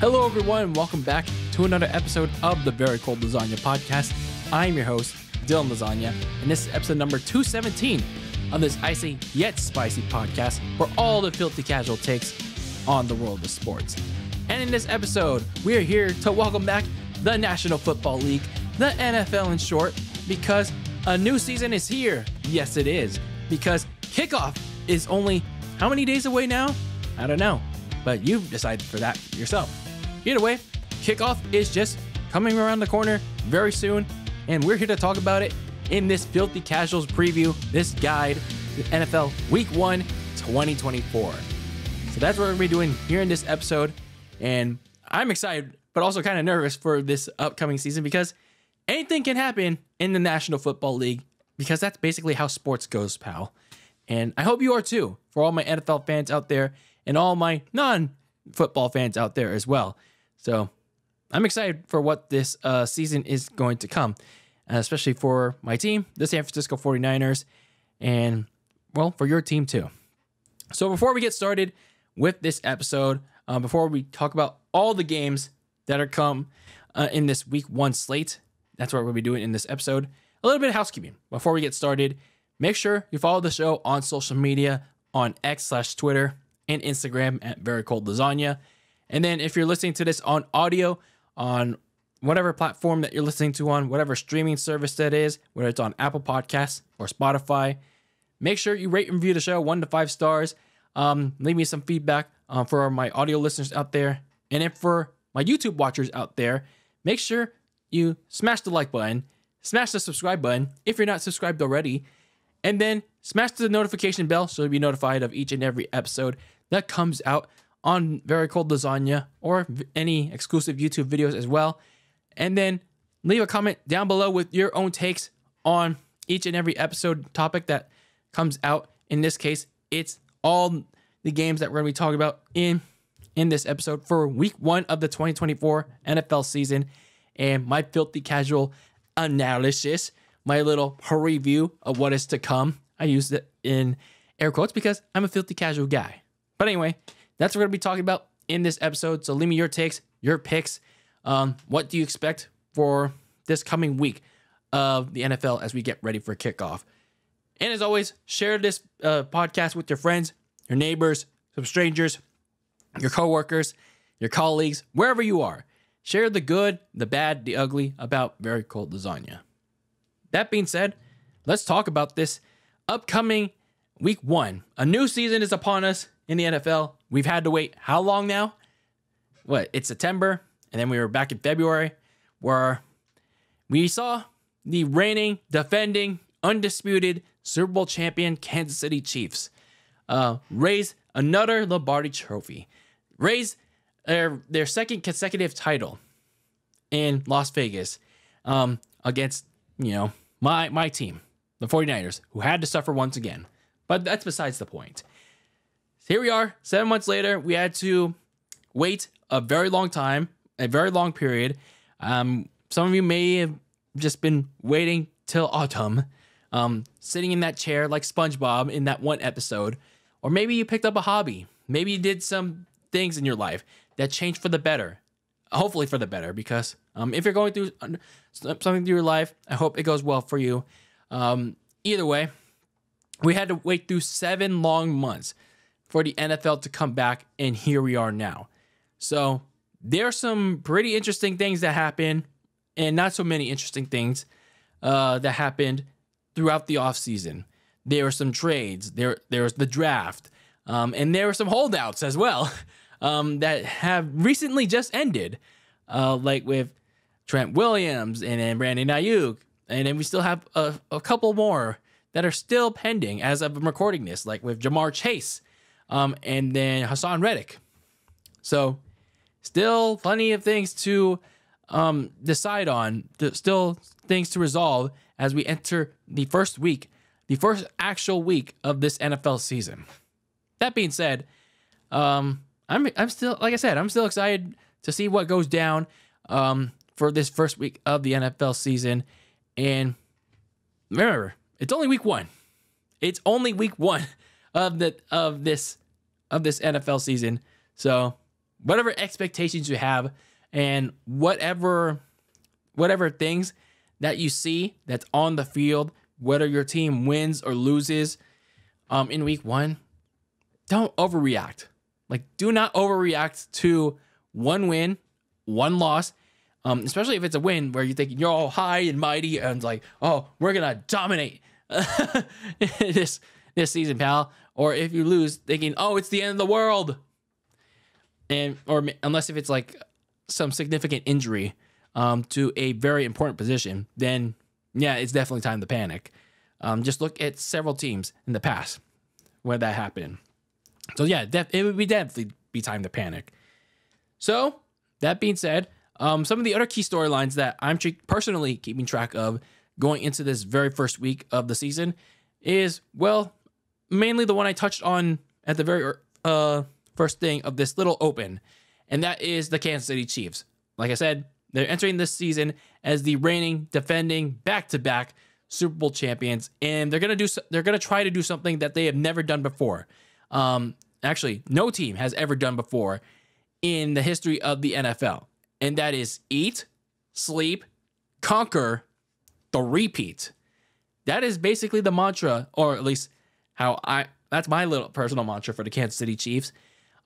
Hello, everyone, and welcome back to another episode of the Very Cold Lasagna podcast. I'm your host, DylanLasagna, and this is episode number 217 of this icy yet spicy podcast for all the filthy casual takes on the world of sports. And in this episode, we are here to welcome back the National Football League, the NFL in short, because a new season is here. Yes, it is, because kickoff is only how many days away now? I don't know, but you've decided for that yourself. Either way, kickoff is just coming around the corner very soon, and we're here to talk about it in this Filthy Casuals preview, this guide, the NFL Week 1, 2024. So that's what we're going to be doing here in this episode, and I'm excited, but also kind of nervous for this upcoming season because anything can happen in the National Football League because that's basically how sports goes, pal. And I hope you are too, for all my NFL fans out there and all my non-football fans out there as well. So I'm excited for what this season is going to come, especially for my team, the San Francisco 49ers, and, well, for your team too. So before we get started with this episode, before we talk about all the games that are come in this Week 1 slate, that's what we'll be doing in this episode, a little bit of housekeeping. Before we get started, make sure you follow the show on social media on X/Twitter and Instagram at Very Cold Lasagna. And then if you're listening to this on audio, on whatever platform that you're listening to on, whatever streaming service that is, whether it's on Apple Podcasts or Spotify, make sure you rate and review the show 1 to 5 stars. Leave me some feedback for my audio listeners out there. And then for my YouTube watchers out there, make sure you smash the like button, smash the subscribe button if you're not subscribed already, and then smash the notification bell so you'll be notified of each and every episode that comes out on Very Cold Lasagna or any exclusive YouTube videos as well. And then leave a comment down below with your own takes on each and every episode topic that comes out. In this case, it's all the games that we're going to be talking about in this episode for Week 1 of the 2024 NFL season. And my filthy casual analysis, my little review of what is to come. I use it in air quotes because I'm a filthy casual guy. But anyway, that's what we're going to be talking about in this episode. So leave me your takes, your picks. What do you expect for this coming week of the NFL as we get ready for kickoff? And as always, share this podcast with your friends, your neighbors, some strangers, your coworkers, your colleagues, wherever you are. Share the good, the bad, the ugly about Very Cold Lasagna. That being said, let's talk about this upcoming Week 1. A new season is upon us in the NFL. We've had to wait how long now? It's September, and then we were back in February, where we saw the reigning, defending, undisputed Super Bowl champion Kansas City Chiefs raise another Lombardi trophy, raise their second consecutive title in Las Vegas against, my team, the 49ers, who had to suffer once again. But that's besides the point. Here we are, 7 months later. We had to wait a very long time, a very long period. Some of you may have just been waiting till autumn, sitting in that chair like SpongeBob in that one episode. Or maybe you picked up a hobby. Maybe you did some things in your life that changed for the better. Hopefully for the better, because if you're going through something through your life, I hope it goes well for you. Either way, we had to wait through 7 long months for the NFL to come back, and here we are now. So there are some pretty interesting things that happened, and not so many interesting things that happened throughout the offseason. There were some trades, there was the draft, and there were some holdouts as well that have recently just ended, like with Trent Williams and then Brandon Ayuk, and then we still have a couple more that are still pending as of recording this, like with Jamar Chase, and then Hassan Reddick. So still plenty of things to decide on, still things to resolve as we enter the first actual week of this NFL season. That being said, I'm still, like I said, I'm still excited to see what goes down for this first week of the NFL season. And remember, it's only week 1. It's only week 1 of this NFL season. So whatever expectations you have and whatever things that you see that's on the field, whether your team wins or loses in week 1, don't overreact. Like, do not overreact to one win, one loss, especially if it's a win where you think you're all high and mighty and like, oh, we're going to dominate this season, pal. Or if you lose, thinking, oh, it's the end of the world. Or unless if it's like some significant injury to a very important position, then yeah, it's definitely time to panic. Just look at several teams in the past where that happened. So yeah, it would definitely be time to panic. So that being said, some of the other key storylines that I'm personally keeping track of going into this very first week of the season is, well, mainly the one I touched on at the very first thing of this little open, and that is the Kansas City Chiefs. Like I said, they're entering this season as the reigning, defending, back-to-back Super Bowl champions, and they're gonna try to do something that they have never done before. Actually, no team has ever done before in the history of the NFL, and that is eat, sleep, conquer, the repeat. That is basically the mantra, or at least that's my little personal mantra for the Kansas City Chiefs.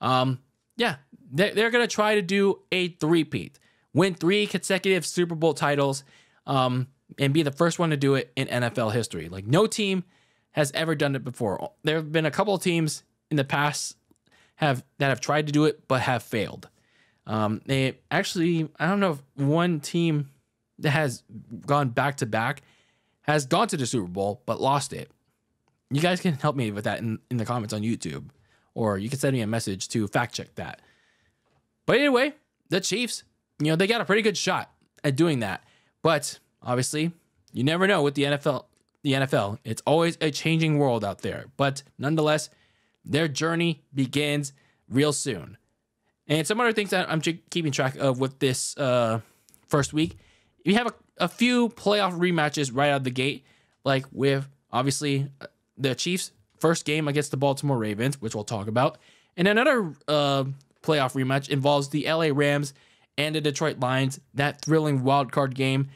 Yeah, they're gonna try to do a three-peat, win 3 consecutive Super Bowl titles, and be the first one to do it in NFL history. Like, no team has ever done it before. There have been a couple of teams in the past that have tried to do it but have failed. I don't know if one team that has gone back to back has gone to the Super Bowl but lost it. You guys can help me with that in the comments on YouTube, or you can send me a message to fact check that. But anyway, the Chiefs, they got a pretty good shot at doing that. But obviously, you never know with the NFL. It's always a changing world out there. But nonetheless, their journey begins real soon. And some other things that I'm keeping track of with this first week, we have a few playoff rematches right out of the gate, like with, obviously, the Chiefs' first game against the Baltimore Ravens, which we'll talk about. And another playoff rematch involves the LA Rams and the Detroit Lions, that thrilling wild card game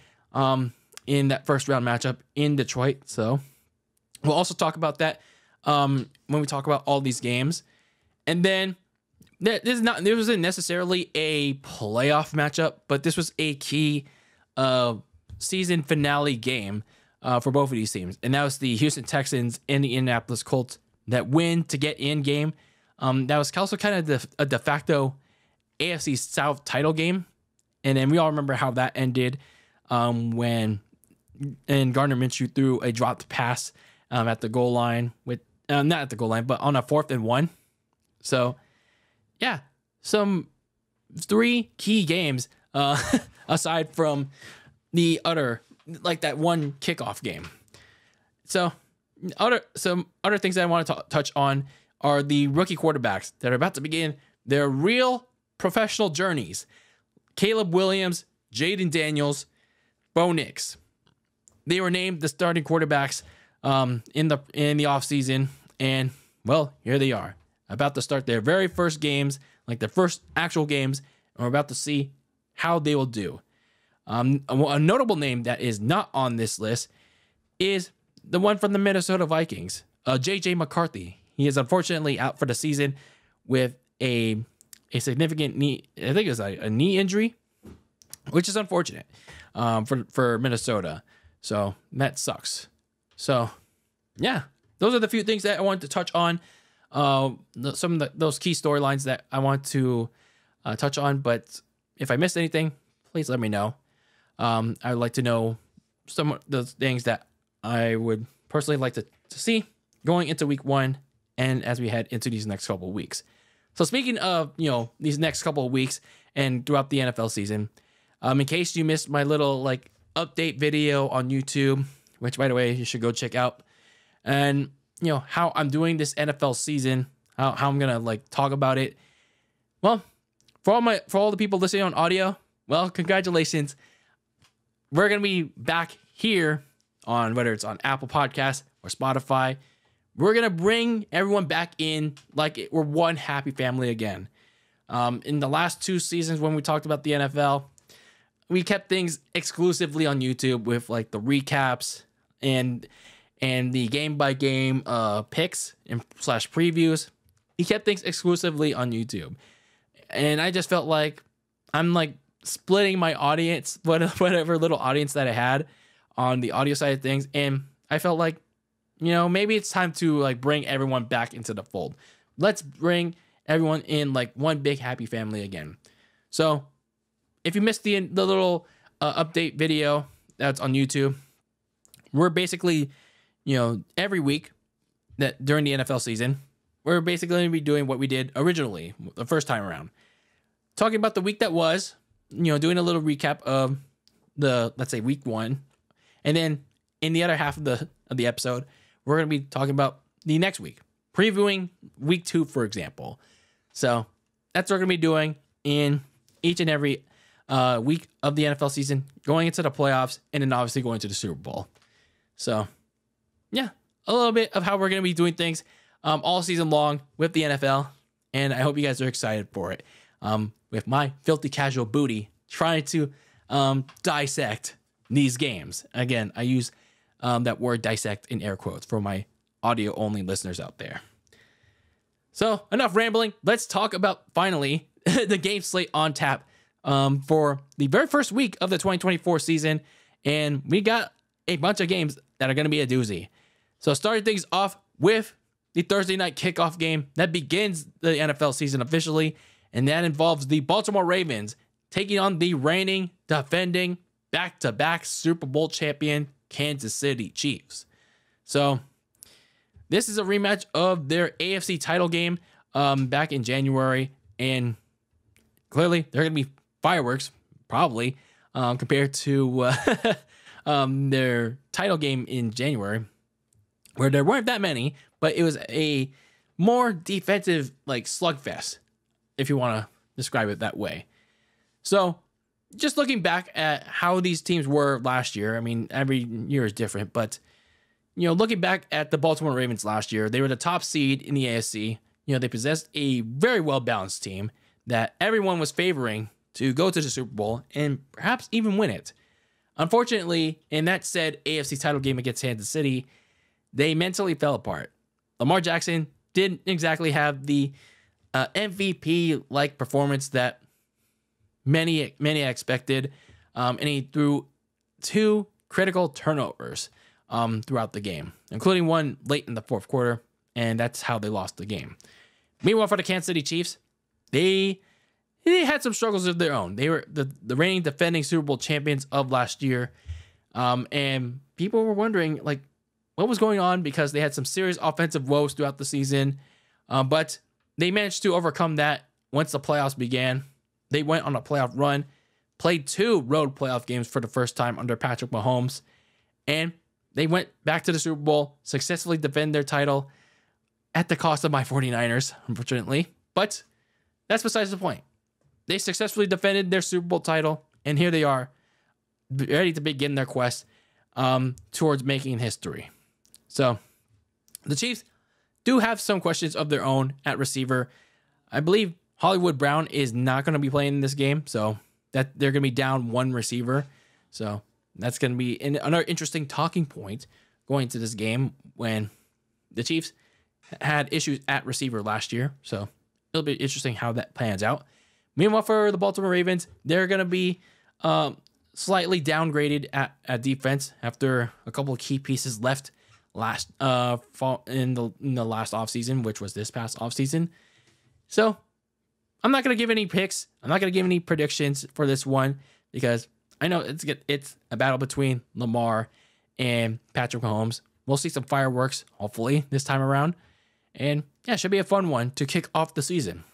in that first round matchup in Detroit. So we'll also talk about that when we talk about all these games. And then this wasn't necessarily a playoff matchup, but this was a key season finale game for both of these teams. And that was the Houston Texans and the Indianapolis Colts that win to get in game. That was also kind of a de facto AFC South title game. And then we all remember how that ended when Gardner Minshew threw a dropped pass at the goal line not at the goal line, but on a 4th and 1. So yeah, some 3 key games aside from the other, like that one kickoff game. So some other things that I want to touch on are the rookie quarterbacks that are about to begin their real professional journeys. Caleb Williams, Jaden Daniels, Bo Nix. They were named the starting quarterbacks in the offseason, and well, here they are, about to start their very first games, like their first actual games, and we're about to see how they will do. A notable name that is not on this list is the one from the Minnesota Vikings, J.J. McCarthy. He is unfortunately out for the season with a significant knee, I think it was a knee injury, which is unfortunate for Minnesota. So that sucks. So yeah, those are the few things that I wanted to touch on. Some of those key storylines that I want to touch on. But if I missed anything, please let me know. I would like to know some of those things that I would personally like to see going into week 1 and as we head into these next couple of weeks. So speaking of, these next couple of weeks and throughout the NFL season, in case you missed my little update video on YouTube, which by the way, you should go check out, and how I'm doing this NFL season, how I'm going to talk about it. Well, for all the people listening on audio, well, congratulations. We're going to be back here on, whether it's on Apple Podcasts or Spotify. We're going to bring everyone back in like we're one happy family again. In the last 2 seasons when we talked about the NFL, we kept things exclusively on YouTube with like the recaps and the game by game picks and slash previews. He kept things exclusively on YouTube. And I just felt like I'm like splitting my audience, whatever little audience that I had on the audio side of things. And I felt like, maybe it's time to like bring everyone back into the fold. Let's bring everyone in like one big happy family again. So if you missed the little update video that's on YouTube, we're basically, every week that during the NFL season, we're basically going to be doing what we did originally the first time around. Talking about the week that was, doing a little recap of let's say week 1. And then in the other half of the episode, we're going to be talking about the next week, previewing week 2, for example. So that's what we're going to be doing in each and every week of the NFL season, going into the playoffs, and then obviously going to the Super Bowl. So yeah, a little bit of how we're going to be doing things all season long with the NFL. And I hope you guys are excited for it. With my filthy casual booty trying to dissect these games. Again, I use that word dissect in air quotes for my audio only listeners out there. So enough rambling. Let's talk about finally the game slate on tap for the very first week of the 2024 season. And we got a bunch of games that are going to be a doozy. So starting things off with the Thursday night kickoff game that begins the NFL season officially. And that involves the Baltimore Ravens taking on the reigning, defending, back-to-back Super Bowl champion Kansas City Chiefs. So this is a rematch of their AFC title game back in January. And clearly, they're going to be fireworks, probably, compared to their title game in January, where there weren't that many, but it was a more defensive, like, slugfest, if you want to describe it that way. So just looking back at how these teams were last year, I mean, every year is different, but, looking back at the Baltimore Ravens last year, they were the top seed in the AFC. They possessed a very well-balanced team that everyone was favoring to go to the Super Bowl and perhaps even win it. Unfortunately, in that said AFC title game against Kansas City, they mentally fell apart. Lamar Jackson didn't exactly have the MVP-like performance that many expected, and he threw 2 critical turnovers throughout the game, including one late in the fourth quarter, and that's how they lost the game. Meanwhile, for the Kansas City Chiefs, they had some struggles of their own. They were the reigning defending Super Bowl champions of last year, and people were wondering like what was going on because they had some serious offensive woes throughout the season, but they managed to overcome that once the playoffs began. They went on a playoff run, played 2 road playoff games for the first time under Patrick Mahomes, and they went back to the Super Bowl, successfully defend their title at the cost of my 49ers, unfortunately. But that's besides the point. They successfully defended their Super Bowl title, and here they are, ready to begin their quest towards making history. So the Chiefs do have some questions of their own at receiver. I believe Hollywood Brown is not going to be playing in this game, so that they're going to be down 1 receiver. So that's going to be another interesting talking point going into this game when the Chiefs had issues at receiver last year. So it'll be interesting how that pans out. Meanwhile, for the Baltimore Ravens, they're going to be slightly downgraded at defense after a couple of key pieces left last fall in the last offseason, which was this past offseason. So I'm not going to give any picks. I'm not going to give any predictions for this one because I know it's a battle between Lamar and Patrick Mahomes. We'll see some fireworks, hopefully, this time around. And yeah, it should be a fun one to kick off the season.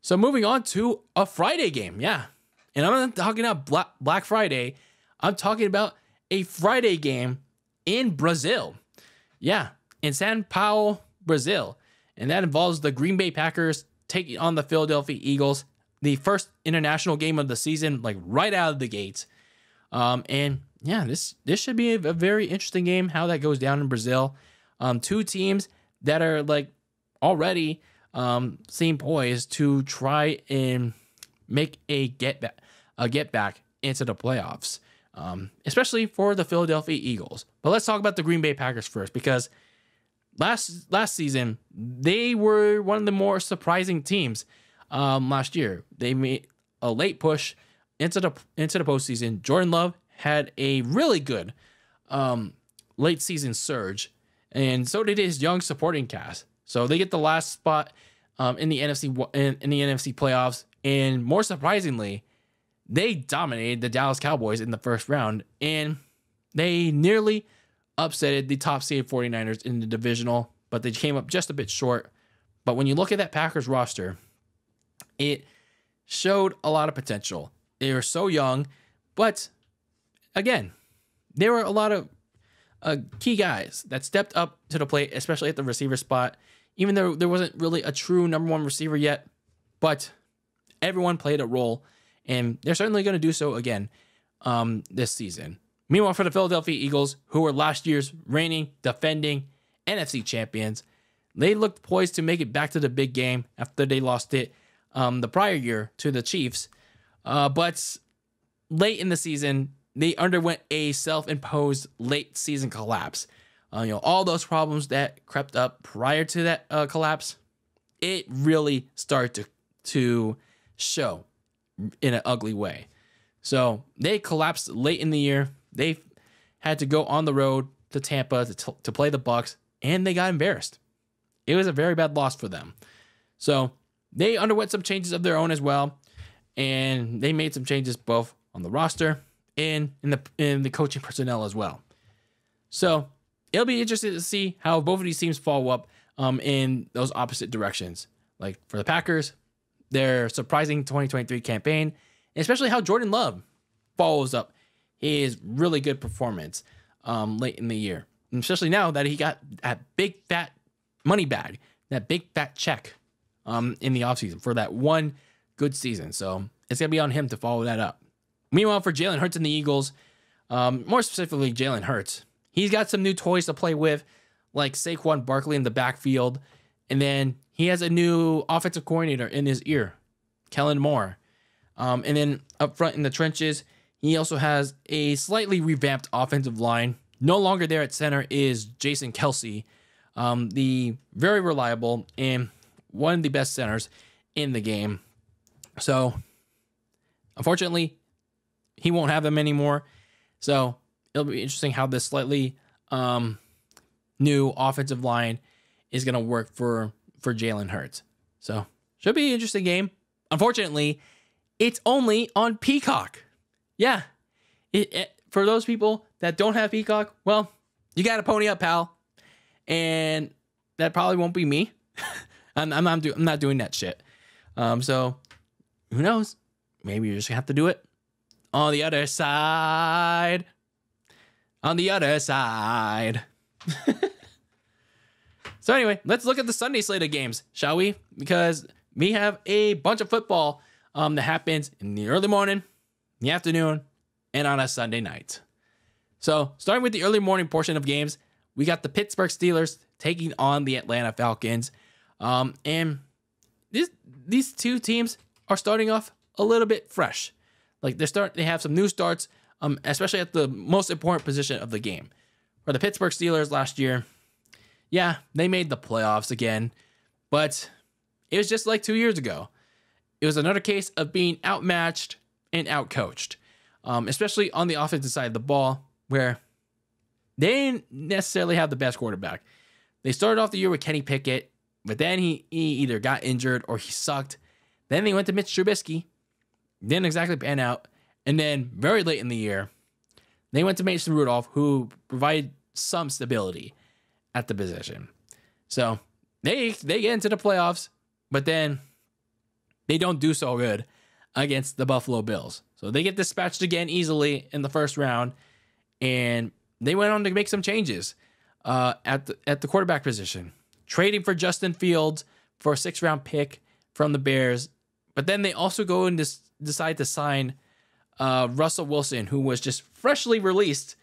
So moving on to a Friday game. Yeah. And I'm not talking about Black Friday. I'm talking about a Friday game in Brazil. Yeah. In São Paulo, Brazil. And that involves the Green Bay Packers taking on the Philadelphia Eagles. The first international game of the season, like right out of the gates. And yeah, this should be a very interesting game, how that goes down in Brazil. 2 teams that are like already seem poised to try and make a get back into the playoffs, especially for the Philadelphia Eagles. But let's talk about the Green Bay Packers first, because last season they were one of the more surprising teams. Last year they made a late push into the postseason. Jordan Love had a really good late season surge, and so did his young supporting cast. So they get the last spot in the NFC playoffs, and more surprisingly, they dominated the Dallas Cowboys in the first round, and they nearly upsetted the top seed 49ers in the divisional, but they came up just a bit short. But when you look at that Packers roster, it showed a lot of potential. They were so young, but again, there were a lot of key guys that stepped up to the plate, especially at the receiver spot, even though there wasn't really a true number one receiver yet. But everyone played a role, and they're certainly going to do so again this season. Meanwhile, for the Philadelphia Eagles, who were last year's reigning, defending NFC champions, they looked poised to make it back to the big game after they lost it the prior year to the Chiefs. But late in the season, they underwent a self-imposed late season collapse. All those problems that crept up prior to that collapse, it really started to show in an ugly way. So they collapsed late in the year. They had to go on the road to Tampa to play the Bucs, and they got embarrassed. It was a very bad loss for them. So they underwent some changes of their own as well, and they made some changes both on the roster and in the coaching personnel as well. So it'll be interesting to see how both of these teams follow up in those opposite directions. Like for the Packers, their surprising 2023 campaign, and especially how Jordan Love follows up his really good performance late in the year. And especially now that he got that big fat money bag, that big fat check in the offseason for that one good season. So it's going to be on him to follow that up. Meanwhile, for Jalen Hurts and the Eagles, more specifically Jalen Hurts, he's got some new toys to play with, like Saquon Barkley in the backfield. And then he has a new offensive coordinator in his ear, Kellen Moore. And then up front in the trenches, he also has a slightly revamped offensive line. No longer there at center is Jason Kelsey, the very reliable and one of the best centers in the game. So, unfortunately, he won't have them anymore. So, it'll be interesting how this slightly new offensive line is going to work for Jalen Hurts. So, should be an interesting game. Unfortunately, it's only on Peacock. Yeah. For those people that don't have Peacock, well, you got to pony up, pal. And that probably won't be me. I'm not doing that shit. So who knows? Maybe you're just gonna have to do it on the other side. On the other side. So anyway, let's look at the Sunday slate of games, shall we? Because we have a bunch of football that happens in the early morning, the afternoon, and on a Sunday night. So starting with the early morning portion of games, we got the Pittsburgh Steelers taking on the Atlanta Falcons. And these two teams are starting off a little bit fresh. Like they have some new starts, especially at the most important position of the game. For the Pittsburgh Steelers last year, yeah, they made the playoffs again, but it was just like 2 years ago. It was another case of being outmatched and outcoached, especially on the offensive side of the ball, where they didn't necessarily have the best quarterback. They started off the year with Kenny Pickett, but then he either got injured or he sucked. Then they went to Mitch Trubisky. Didn't exactly pan out. And then very late in the year, they went to Mason Rudolph, who provided some stability at the position. So they get into the playoffs, but then they don't do so good against the Buffalo Bills. So they get dispatched again easily in the first round, and they went on to make some changes at the quarterback position, trading for Justin Fields for a 6th-round pick from the Bears. But then they also go and decide to sign Russell Wilson, who was just freshly released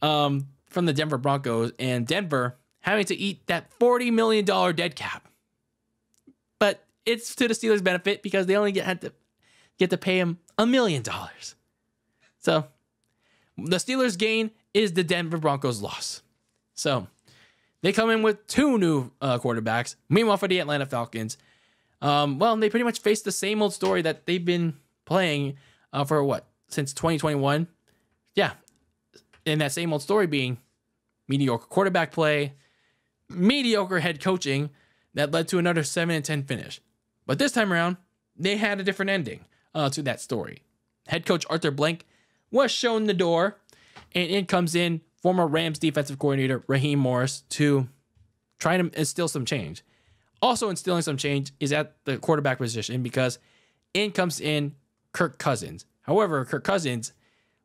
from the Denver Broncos, and Denver having to eat that $40 million dead cap. it's to the Steelers' benefit because they only get to pay him $1 million. So the Steelers' gain is the Denver Broncos' loss. So they come in with 2 new quarterbacks. Meanwhile, for the Atlanta Falcons, they pretty much face the same old story that they've been playing since 2021. Yeah, and that same old story being mediocre quarterback play, mediocre head coaching that led to another 7-10 finish. But this time around, they had a different ending to that story. Head coach Arthur Blank was shown the door, and in comes in former Rams defensive coordinator Raheem Morris to try to instill some change. Also instilling some change is at the quarterback position because in comes in Kirk Cousins. However, Kirk Cousins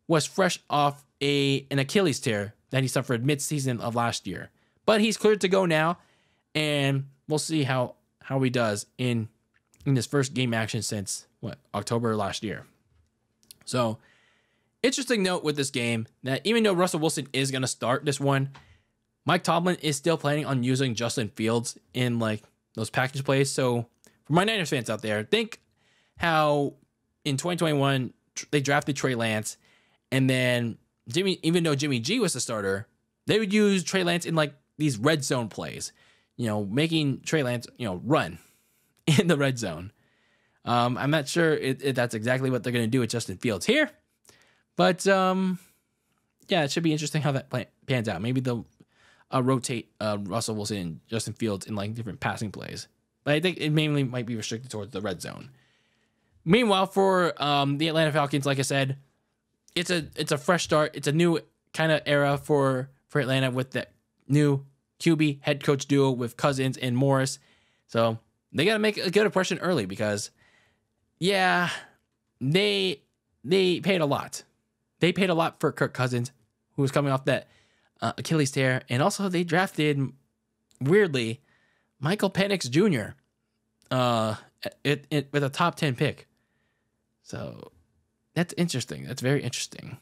was fresh off an Achilles tear that he suffered mid-season of last year. But he's cleared to go now, and we'll see how he does in his first game action since, October last year. So, interesting note with this game that even though Russell Wilson is going to start this one, Mike Tomlin is still planning on using Justin Fields in, those package plays. So, for my Niners fans out there, think how in 2021 they drafted Trey Lance, and then even though Jimmy G was the starter, they would use Trey Lance in these red zone plays, making Trey Lance, run in the red zone. I'm not sure if that's exactly what they're going to do with Justin Fields here, but it should be interesting how that pans out. Maybe they'll rotate Russell Wilson and Justin Fields in different passing plays, but I think it mainly might be restricted towards the red zone. Meanwhile, for the Atlanta Falcons, like I said, it's a fresh start. It's a new kind of era for Atlanta with that new QB head coach duo with Cousins and Morris. So they got to make a good impression early because, they paid a lot. They paid a lot for Kirk Cousins, who was coming off that Achilles tear, and also they drafted, weirdly, Michael Penix Jr. With a top 10 pick. So that's interesting. That's very interesting.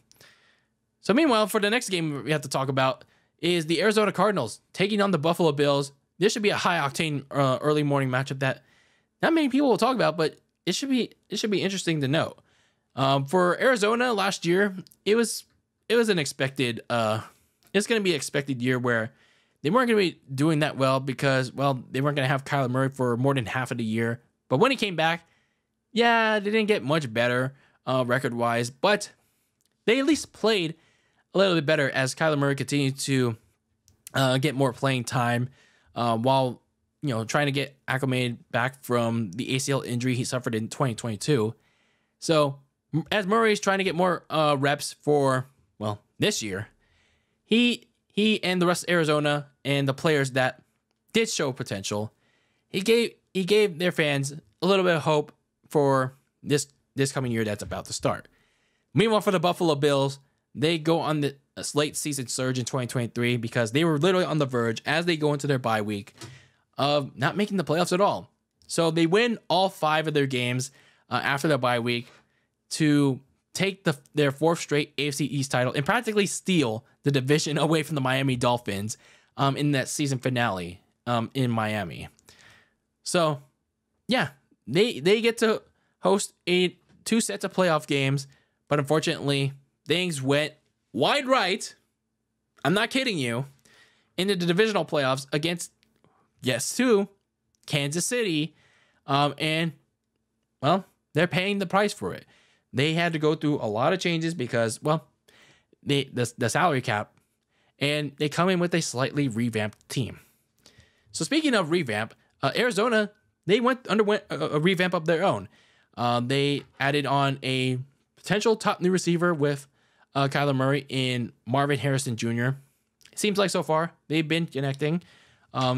So meanwhile, for the next game we have to talk about is the Arizona Cardinals taking on the Buffalo Bills. This should be a high-octane early morning matchup that not many people will talk about, but it should be interesting to note. For Arizona last year, it was an expected. It's going to be an expected year where they weren't going to be doing that well because they weren't going to have Kyler Murray for more than half of the year. But when he came back, they didn't get much better record-wise, but they at least played a little bit better as Kyler Murray continued to get more playing time while trying to get acclimated back from the ACL injury he suffered in 2022. So as Murray's trying to get more reps for this year, he and the rest of Arizona and the players that did show potential, he gave their fans a little bit of hope for this coming year that's about to start. Meanwhile, for the Buffalo Bills, they go on the late season surge in 2023 because they were literally on the verge as they go into their bye week of not making the playoffs at all. So they win all 5 of their games after their bye week to take their 4th straight AFC East title and practically steal the division away from the Miami Dolphins in that season finale in Miami. So, they get to host 2 sets of playoff games, but unfortunately, things went wide right. I'm not kidding you. Into the divisional playoffs against, guess who? Kansas City. And they're paying the price for it. They had to go through a lot of changes because, the salary cap, and they come in with a slightly revamped team. So speaking of revamp, Arizona, they underwent a revamp of their own. They added on a potential top new receiver with Kyler Murray in Marvin Harrison Jr. It seems like so far they've been connecting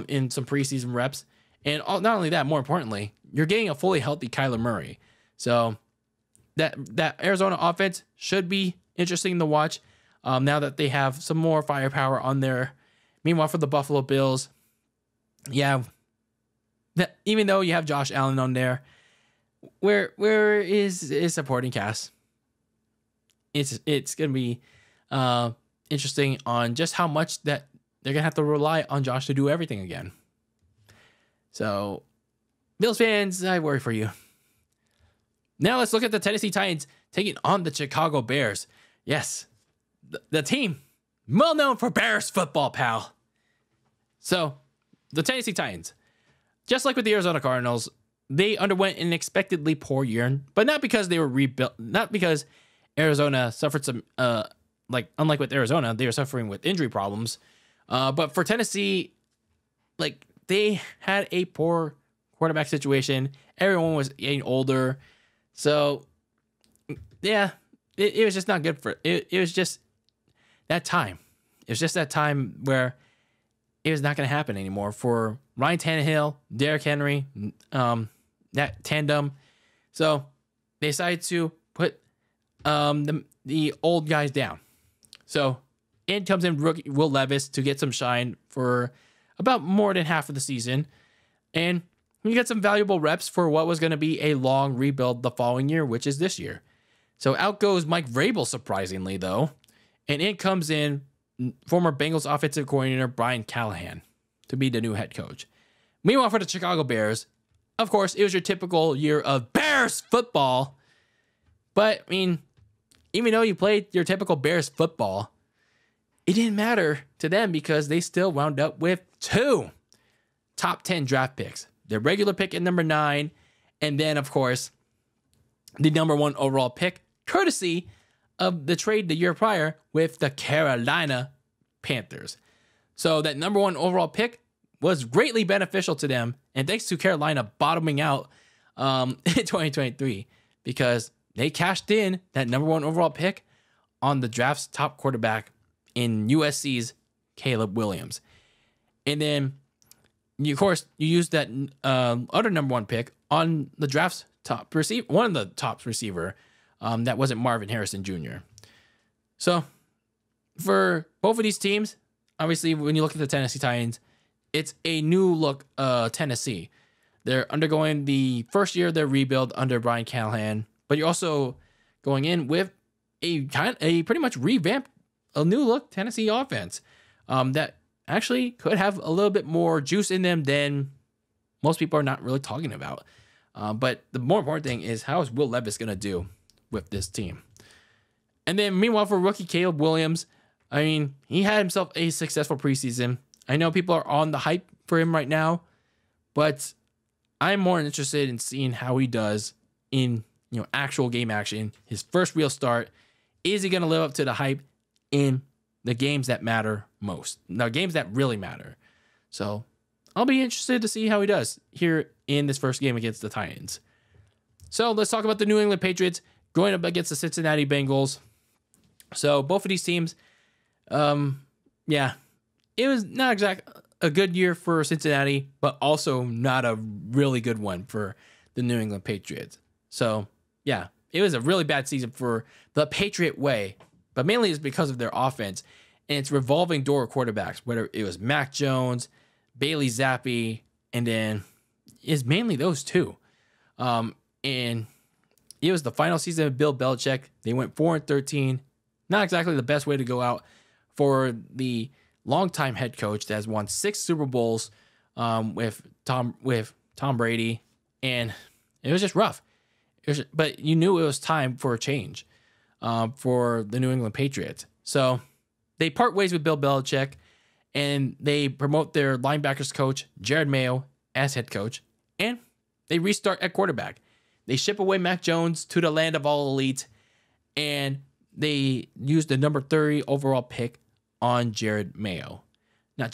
in some preseason reps. And not only that, more importantly, you're getting a fully healthy Kyler Murray. So that Arizona offense should be interesting to watch now that they have some more firepower on there. Meanwhile, for the Buffalo Bills, even though you have Josh Allen on there, where is his supporting cast? It's going to be interesting on just how much that they're going to have to rely on Josh to do everything again. So Bills fans, I worry for you. Now let's look at the Tennessee Titans taking on the Chicago Bears. Yes, the team well known for Bears football, pal. So, the Tennessee Titans, just like with the Arizona Cardinals, they underwent an unexpectedly poor year, but not because they were rebuilt, not because Arizona suffered some, unlike with Arizona, they were suffering with injury problems. But for Tennessee, they had a poor quarterback situation. Everyone was getting older. So, yeah, it was just not good for it. It was just that time. It was just that time where it was not going to happen anymore for Ryan Tannehill, Derrick Henry, that tandem. So they decided to put the old guys down. So in comes in rookie Will Levis to get some shine for about more than half of the season. And you get some valuable reps for what was going to be a long rebuild the following year, which is this year. So out goes Mike Vrabel, surprisingly, though. And in comes in former Bengals offensive coordinator Brian Callahan to be the new head coach. Meanwhile, for the Chicago Bears, of course, it was your typical year of Bears football. But, I mean, even though you played your typical Bears football, it didn't matter to them because they still wound up with 2 top 10 draft picks. Their regular pick at number 9, and then, of course, the number 1 overall pick, courtesy of the trade the year prior with the Carolina Panthers. So that number 1 overall pick was greatly beneficial to them, and thanks to Carolina bottoming out in 2023, because they cashed in that number 1 overall pick on the draft's top quarterback in USC's Caleb Williams. And then, of course, you used that other number 1 pick on the draft's top receiver, one of the top receiver, that wasn't Marvin Harrison Jr. So for both of these teams, obviously, when you look at the Tennessee Titans, it's a new look Tennessee. They're undergoing the first year of their rebuild under Brian Callahan, but you're also going in with a pretty much revamped, a new look Tennessee offense that actually could have a little bit more juice in them than most people are not really talking about. But the more important thing is, how is Will Levis going to do with this team? And then meanwhile, for rookie Caleb Williams, I mean, he had himself a successful preseason. I know people are on the hype for him right now, but I'm more interested in seeing how he does in, actual game action. His first real start. Is he going to live up to the hype in the games that matter most? The games that really matter. So I'll be interested to see how he does here in this first game against the Titans. So let's talk about the New England Patriots going up against the Cincinnati Bengals. So both of these teams, it was not exactly a good year for Cincinnati, but also not a really good one for the New England Patriots. So yeah, it was a really bad season for the Patriot way, but mainly it's because of their offense and its revolving door of quarterbacks, whether it was Mac Jones, Bailey Zappi, and then it's mainly those two. And it was the final season of Bill Belichick. They went 4-13. Not exactly the best way to go out for the longtime head coach that has won 6 Super Bowls with Tom Brady, and it was just rough. But you knew it was time for a change for the New England Patriots. So they part ways with Bill Belichick, and they promote their linebackers coach, Jared Mayo, as head coach, and they restart at quarterback. They ship away Mac Jones to the land of all elite, and they used the number 30 overall pick on Drake May. I'm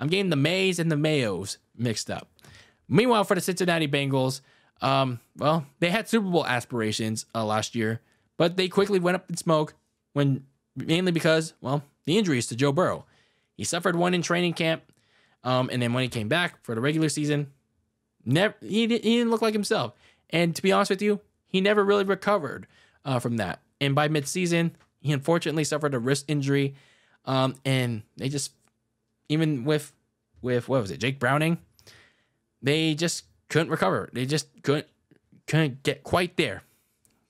getting the Mays and the Mayos mixed up. Meanwhile, for the Cincinnati Bengals, they had Super Bowl aspirations last year, but they quickly went up in smoke mainly because, the injuries to Joe Burrow. He suffered one in training camp, and then when he came back for the regular season, he didn't look like himself. And to be honest with you, he never really recovered from that. And by midseason, he unfortunately suffered a wrist injury, and they just, even with what was it, Jake Browning, they just couldn't recover. They just couldn't get quite there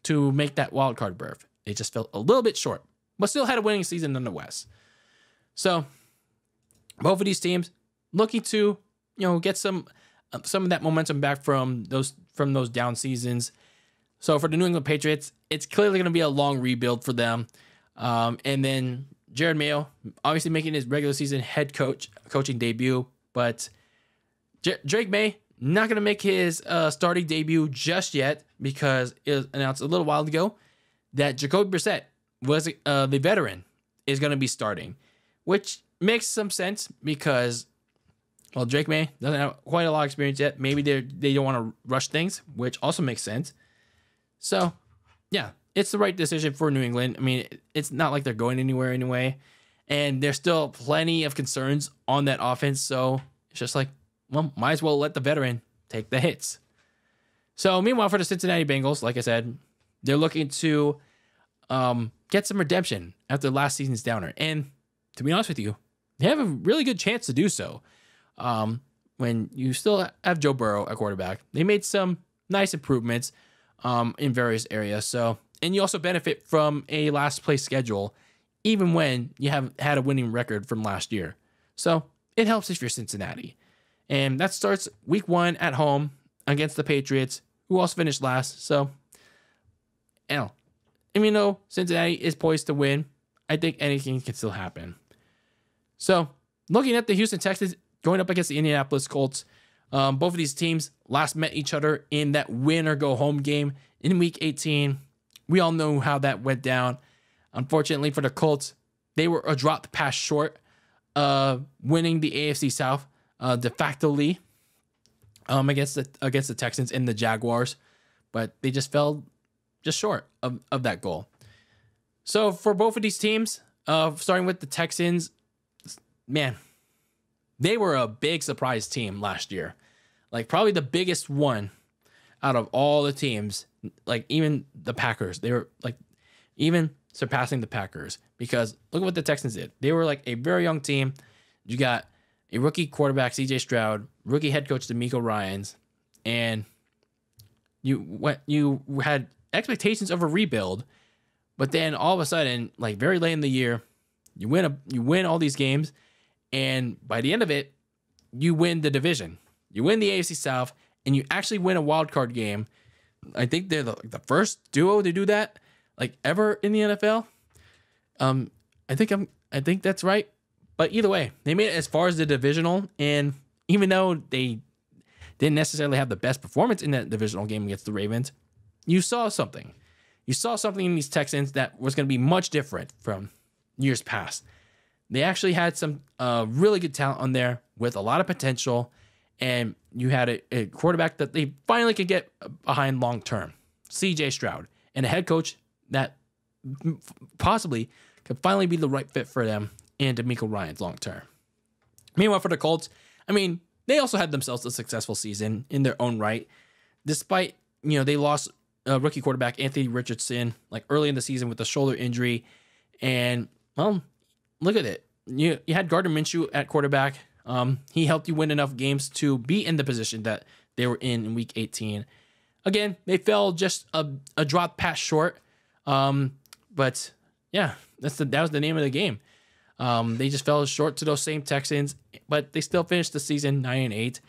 to make that wild card berth. They just felt a little bit short, but still had a winning season nonetheless. So both of these teams looking to, get some some of that momentum back from those down seasons. So for the New England Patriots, it's clearly going to be a long rebuild for them. And then Jared Mayo, obviously making his regular season head coaching debut, but Drake May not going to make his starting debut just yet because it was announced a little while ago that Jacoby Brissett was the veteran is going to be starting, which makes some sense because, well, Drake May doesn't have quite a lot of experience yet. Maybe they don't want to rush things, which also makes sense. So, yeah, it's the right decision for New England. I mean, it's not like they're going anywhere anyway. And there's still plenty of concerns on that offense. So it's just like, well, might as well let the veteran take the hits. So meanwhile, for the Cincinnati Bengals, like I said, they're looking to get some redemption after last season's downer. And to be honest with you, they have a really good chance to do so. When you still have Joe Burrow at quarterback, they made some nice improvements in various areas. So, and you also benefit from a last place schedule, even when you have had a winning record from last year. So it helps if you're Cincinnati. And that starts week 1 at home against the Patriots, who also finished last. So, even though Cincinnati is poised to win, I think anything can still happen. So, looking at the Houston Texans going up against the Indianapolis Colts, both of these teams last met each other in that win or go home game in week 18. We all know how that went down. Unfortunately for the Colts, they were a drop pass short, winning the AFC South de facto against the Texans and the Jaguars, but they just fell just short of that goal. So for both of these teams, starting with the Texans, man, they were a big surprise team last year. Like probably the biggest one out of all the teams, like even the Packers. They were like even surpassing the Packers because look at what the Texans did. They were like a very young team. You got a rookie quarterback, CJ Stroud, rookie head coach DeMeco Ryans, and you had expectations of a rebuild, but then all of a sudden, like very late in the year, you win all these games, and by the end of it, you win the division. You win the AFC South, and you actually win a wild card game. I think they're the first duo to do that, like ever in the NFL. I think that's right. But either way, they made it as far as the divisional, and even though they didn't necessarily have the best performance in that divisional game against the Ravens, you saw something. You saw something in these Texans that was going to be much different from years past. They actually had some really good talent on there with a lot of potential, and you had a quarterback that they finally could get behind long term, CJ Stroud, and a head coach that possibly could finally be the right fit for them and DeMeco Ryans long term. Meanwhile, for the Colts, I mean, they also had themselves a successful season in their own right, despite they lost rookie quarterback Anthony Richardson like early in the season with a shoulder injury, and well, look at it. You had Gardner Minshew at quarterback. He helped you win enough games to be in the position that they were in week 18. Again, they fell just a drop pass short. But yeah, that was the name of the game. They just fell short to those same Texans, but they still finished the season 9-8.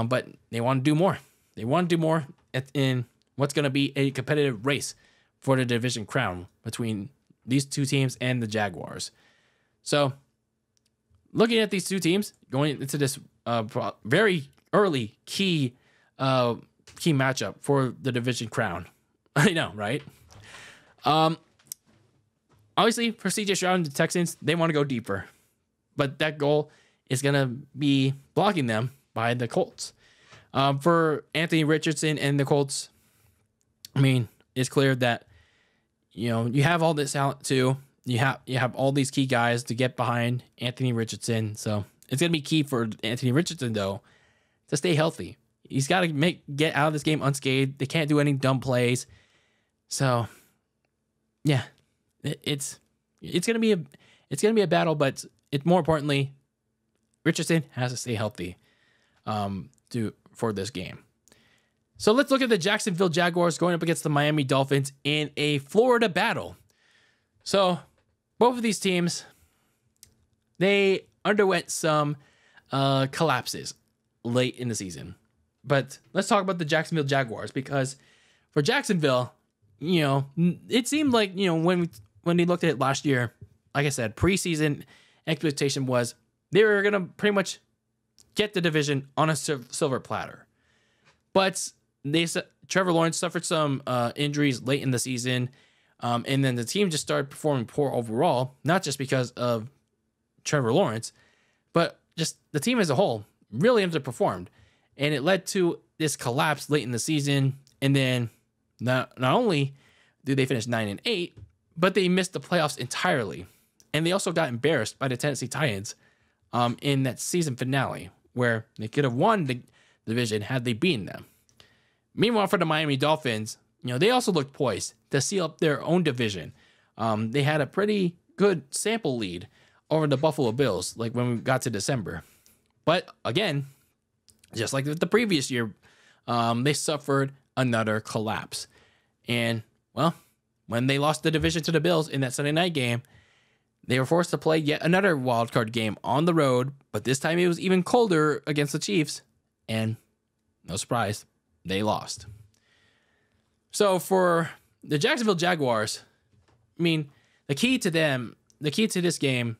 But they want to do more. They want to do more in what's going to be a competitive race for the division crown between these two teams and the Jaguars. So, looking at these two teams going into this very early key matchup for the division crown, I know, right? Obviously, for CJ Stroud and the Texans, they want to go deeper, but that goal is going to be blocking them by the Colts. For Anthony Richardson and the Colts, I mean, it's clear that you have all this talent too. You have all these key guys to get behind Anthony Richardson. So it's going to be key for Anthony Richardson, though, to stay healthy. He's got to get out of this game unscathed. They can't do any dumb plays. So, yeah, it's going to be a battle, but it's more importantly, Richardson has to stay healthy for this game. So let's look at the Jacksonville Jaguars going up against the Miami Dolphins in a Florida battle. So both of these teams, they underwent some collapses late in the season. But let's talk about the Jacksonville Jaguars, because for Jacksonville, it seemed like, when they looked at it last year, like I said, preseason expectation was they were going to pretty much get the division on a silver platter. But Trevor Lawrence suffered some injuries late in the season, and then the team just started performing poor overall, not just because of Trevor Lawrence, but just the team as a whole really underperformed. And it led to this collapse late in the season. And then not only did they finish 9-8, but they missed the playoffs entirely. And they also got embarrassed by the Tennessee Titans in that season finale, where they could have won the division had they beaten them. Meanwhile, for the Miami Dolphins, they also looked poised to seal up their own division. They had a pretty good sample lead over the Buffalo Bills, like when we got to December. But again, just like the previous year, they suffered another collapse. And, well, when they lost the division to the Bills in that Sunday night game, they were forced to play yet another wildcard game on the road, but this time it was even colder against the Chiefs. And, no surprise, they lost. So for the Jacksonville Jaguars, the key to this game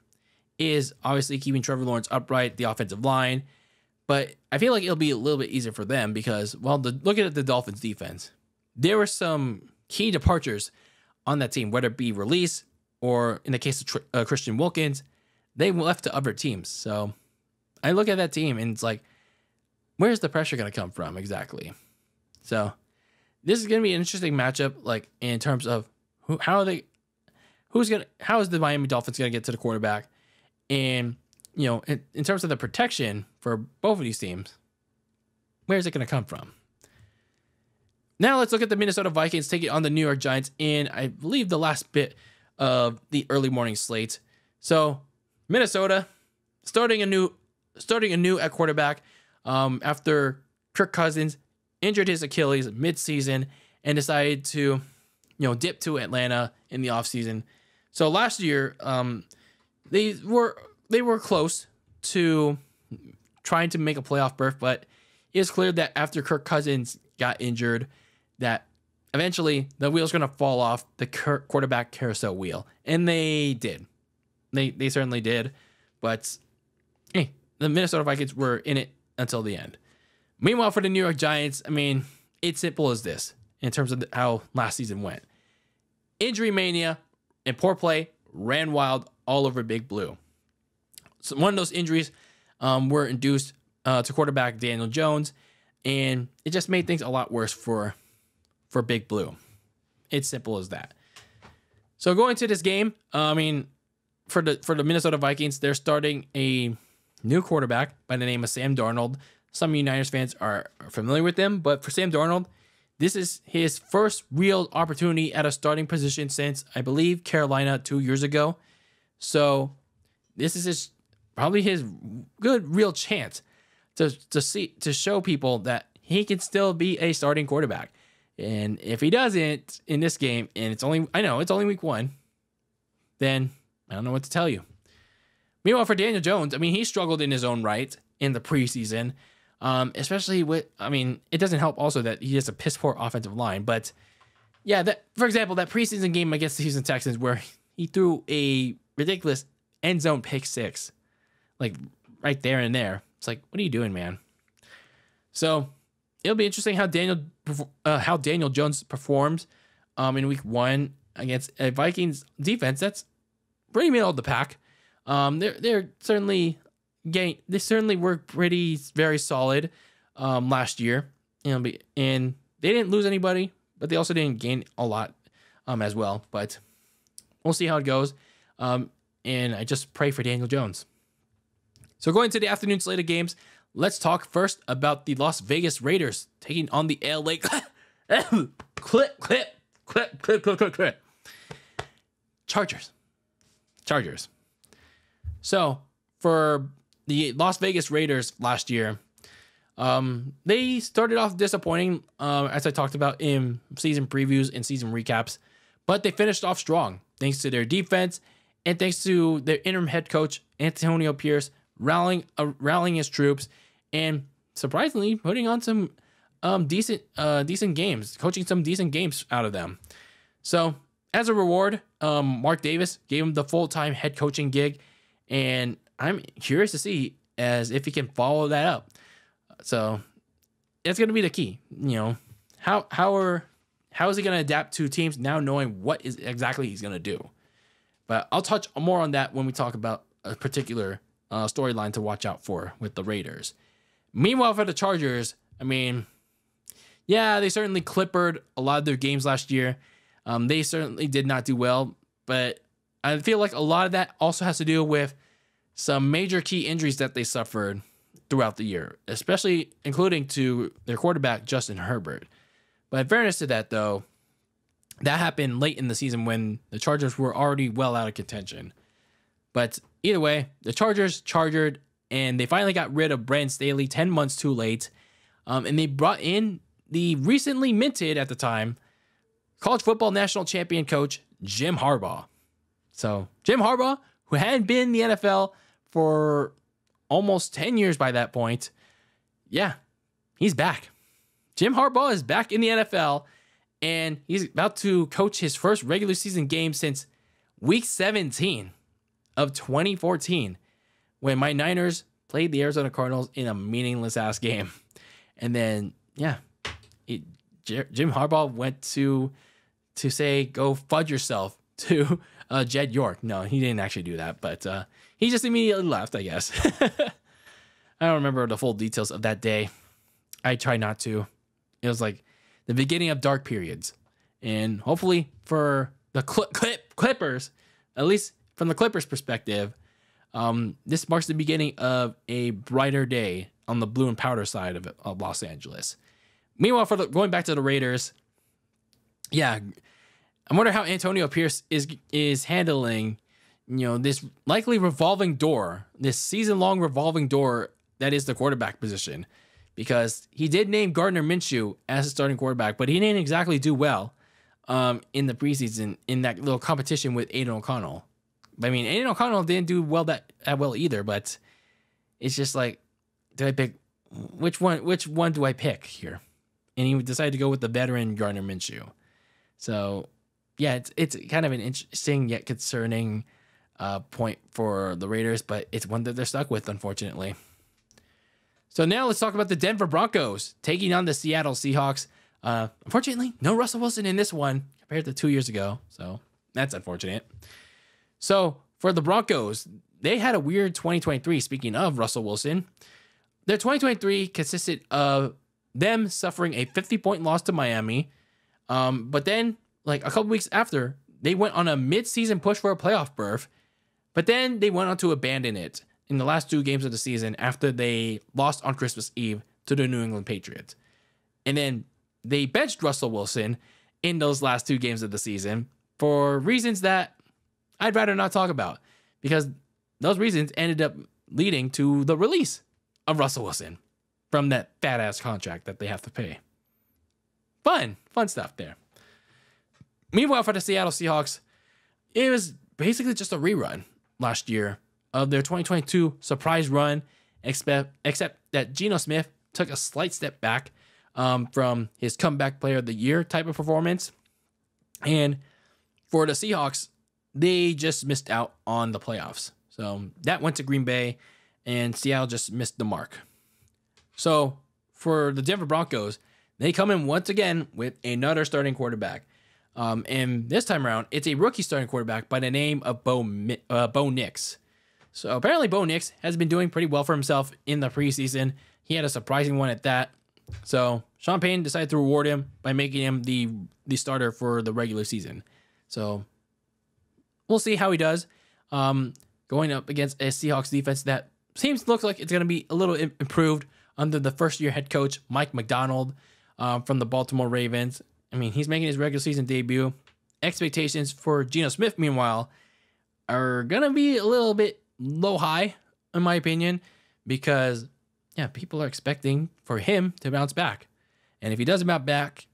is obviously keeping Trevor Lawrence upright, the offensive line. But I feel like it'll be a little bit easier for them because, looking at the Dolphins defense, there were some key departures on that team, whether it be release or in the case of Christian Wilkins, they left to other teams. So I look at that team and it's like, where's the pressure going to come from exactly? So this is going to be an interesting matchup, like in terms of how is the Miami Dolphins going to get to the quarterback? And, in terms of the protection for both of these teams, where is it going to come from? Now let's look at the Minnesota Vikings taking on the New York Giants in, I believe, the last bit of the early morning slate. So Minnesota starting anew at quarterback after Kirk Cousins injured his Achilles mid-season and decided to, dip to Atlanta in the offseason. So last year, they were close to trying to make a playoff berth, but it's clear that after Kirk Cousins got injured, that eventually the wheel's going to fall off the quarterback carousel wheel. And they did. They certainly did. But hey, the Minnesota Vikings were in it until the end. Meanwhile, for the New York Giants, it's simple as this in terms of how last season went. Injury mania and poor play ran wild all over Big Blue. So one of those injuries were induced to quarterback Daniel Jones, and it just made things a lot worse for Big Blue. It's simple as that. So going to this game, for the Minnesota Vikings, they're starting a new quarterback by the name of Sam Darnold. Some Niners fans are familiar with him, but for Sam Darnold, this is his first real opportunity at a starting position since, I believe, Carolina 2 years ago. So this is probably his good real chance to show people that he can still be a starting quarterback. And if he doesn't in this game, and it's only week one, then I don't know what to tell you. Meanwhile, for Daniel Jones, he struggled in his own right in the preseason, especially with, it doesn't help also that he has a piss poor offensive line. But yeah, for example, that preseason game against the Houston Texans where he threw a ridiculous end zone pick six, like right there and there. It's like, what are you doing, man? So it'll be interesting how Daniel Jones performs in week one against a Vikings defense that's pretty middle of the pack. They certainly were very solid last year, and they didn't lose anybody, but they also didn't gain a lot as well. But we'll see how it goes, and I just pray for Daniel Jones. So going to the afternoon slate of games, let's talk first about the Las Vegas Raiders taking on the LA Chargers. So for the Las Vegas Raiders last year, they started off disappointing, as I talked about in season previews and season recaps, but they finished off strong thanks to their defense and thanks to their interim head coach, Antonio Pierce, rallying his troops and surprisingly putting on some decent games, coaching some decent games out of them. So as a reward, Mark Davis gave him the full-time head coaching gig, and I'm curious to see as if he can follow that up. So that's going to be the key. How is he going to adapt to teams now, knowing what is exactly he's going to do? But I'll touch more on that when we talk about a particular storyline to watch out for with the Raiders. Meanwhile, for the Chargers, I mean, yeah, they certainly clippered a lot of their games last year. They certainly did not do well, but I feel like a lot of that also has to do with some major key injuries that they suffered throughout the year, especially including to their quarterback, Justin Herbert. But in fairness to that, though, that happened late in the season when the Chargers were already well out of contention. But either way, the Chargers chargered, and they finally got rid of Brandon Staley 10 months too late. And they brought in the recently minted, at the time, college football national champion coach, Jim Harbaugh. So Jim Harbaugh, who hadn't been in the NFL for almost 10 years by that point, yeah, he's back. Jim Harbaugh is back in the NFL, and he's about to coach his first regular season game since week 17 of 2014, when my Niners played the Arizona Cardinals in a meaningless-ass game. And then, yeah, Jim Harbaugh went to say, go fudge yourself to Jed York. No, he didn't actually do that, but he just immediately left, I guess. I don't remember the full details of that day. I try not to. It was like the beginning of dark periods. And hopefully for the Clippers, at least from the Clippers' perspective, this marks the beginning of a brighter day on the blue and powder side of Los Angeles. Meanwhile, going back to the Raiders, yeah, I wonder how Antonio Pierce is handling, this likely revolving door, this season-long revolving door that is the quarterback position, because he did name Gardner Minshew as a starting quarterback, but he didn't exactly do well in the preseason in that little competition with Aiden O'Connell. I mean, Aiden O'Connell didn't do well that well either, but it's just like, do I pick which one do I pick here? And he decided to go with the veteran Gardner Minshew. So, yeah, it's kind of an interesting yet concerning point for the Raiders, but it's one that they're stuck with, unfortunately. So now let's talk about the Denver Broncos taking on the Seattle Seahawks. Unfortunately, no Russell Wilson in this one compared to 2 years ago, so that's unfortunate. So for the Broncos, they had a weird 2023, speaking of Russell Wilson. Their 2023 consisted of them suffering a 50-point loss to Miami. But then, like a couple weeks after, they went on a mid-season push for a playoff berth. But then they went on to abandon it in the last 2 games of the season after they lost on Christmas Eve to the New England Patriots. And then they benched Russell Wilson in those last 2 games of the season for reasons that I'd rather not talk about, because those reasons ended up leading to the release of Russell Wilson from that fat-ass contract that they have to pay. Fun stuff there. Meanwhile, for the Seattle Seahawks, it was basically just a rerun last year of their 2022 surprise run, except that Geno Smith took a slight step back from his comeback player of the year type of performance. And for the Seahawks, they just missed out on the playoffs. So that went to Green Bay, and Seattle just missed the mark. So for the Denver Broncos, they come in once again with another starting quarterback. And this time around, it's a rookie starting quarterback by the name of Bo Nix. So apparently Bo Nix has been doing pretty well for himself in the preseason. He had a surprising one at that. So Sean Payton decided to reward him by making him the starter for the regular season. So we'll see how he does going up against a Seahawks defense that looks like it's going to be a little improved under the first-year head coach, Mike McDonald, from the Baltimore Ravens. I mean, he's making his regular season debut. Expectations for Geno Smith, meanwhile, are going to be a little bit low-high, in my opinion, because, yeah, people are expecting for him to bounce back. And if he doesn't bounce back,